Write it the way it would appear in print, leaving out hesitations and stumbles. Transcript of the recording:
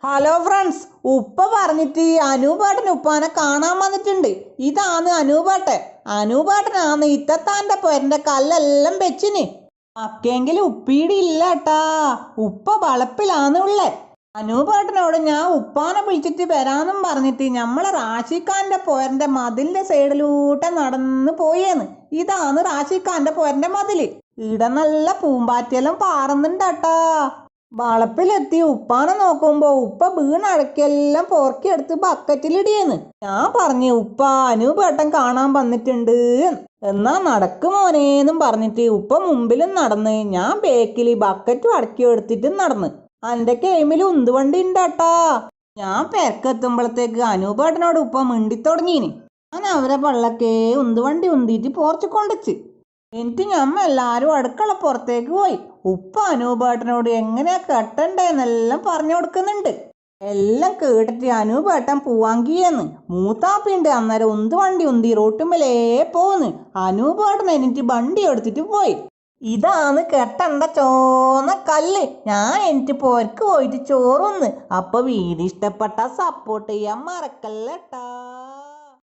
Hello friends, ഉപ്പ പറഞ്ഞിട്ട് അനൂപേട്ടൻ ഉപ്പാനെ കാണാൻ വന്നിട്ടുണ്ട്. ഇതാണ് അനൂപേട്ടൻ. അനൂപേട്ടനാണ് ഇത്തത്താന്റെ പേരന്റെ കല്ലെല്ലാം വെച്ചിന്. അക്കെങ്കിൽ ഉപ്പീടി ഇല്ലാട്ടാ, ഉപ്പ വളപ്പിലാണ് ഉള്ളേ. അനൂപേട്ടനോട് ഞാൻ ഉപ്പാനെ വിളിച്ചിട്ട് വരാന്നും പറഞ്ഞിട്ട് നമ്മളെ റാഷിഖാന്റെ പോരന്റെ മതിലിന്റെ സൈഡിലൂടെ നടന്ന് പോയേന്ന്. ഇതാണ് റാഷിഖാന്റെ പോരന്റെ മതില്. ഇവിടെ നല്ല പൂമ്പാറ്റെല്ലാം പാറുന്നുണ്ടാട്ടാ. വളപ്പിലെത്തി ഉപ്പാനെ നോക്കുമ്പോ ഉപ്പ വീണഴക്കെല്ലാം പോർക്കിയെടുത്ത് ബക്കറ്റിലിടിയെന്ന്. ഞാൻ പറഞ്ഞു, ഉപ്പ അനൂപേട്ടൻ കാണാൻ വന്നിട്ടുണ്ട്. എന്നാ നടക്ക് മോനേന്നും പറഞ്ഞിട്ട് ഉപ്പ മുമ്പിലും നടന്ന് ഞാൻ ബേക്കിൽ ബക്കറ്റും അടക്കി എടുത്തിട്ടും നടന്ന്. എൻ്റെ കെയിമിൽ ഉന്തുവണ്ടി ഉണ്ടാട്ടാ. ഞാൻ പെരക്കെത്തുമ്പോഴത്തേക്ക് അനൂപേട്ടനോട് ഉപ്പ മിണ്ടിത്തുടങ്ങീന്. ഞാൻ അവരെ പള്ളക്കേ ഉന്തുവണ്ടി ഉന്തിയിട്ട് പോർച്ച് കൊണ്ടുവച്ച്. എന്നിട്ട് ഞമ്മ എല്ലാരും അടുക്കള പുറത്തേക്ക് പോയി. ഉപ്പ അനൂപേട്ടനോട് എങ്ങനെയാ കെട്ടണ്ടേന്നെല്ലാം പറഞ്ഞു കൊടുക്കുന്നുണ്ട്. എല്ലാം കേട്ടിട്ട് അനൂപേട്ടൻ പൂവാങ്കിയെന്ന് മൂത്താപ്പിണ്ട്. അന്നേരം ഉന്തുവണ്ടി ഉന്തി റോട്ടുമ്മലേ പോന്ന്. അനൂപേട്ടൻ എനിക്ക് വണ്ടി എടുത്തിട്ട് പോയി. ഇതാണ് കെട്ടണ്ട ചോന്ന കല്ല്. ഞാൻ എനിക്ക് പോർക്ക് പോയിട്ട് ചോറുന്ന്. അപ്പൊ വീഡിയോ ഇഷ്ടപ്പെട്ട സപ്പോർട്ട് ചെയ്യാൻ മറക്കല്ലേട്ടാ.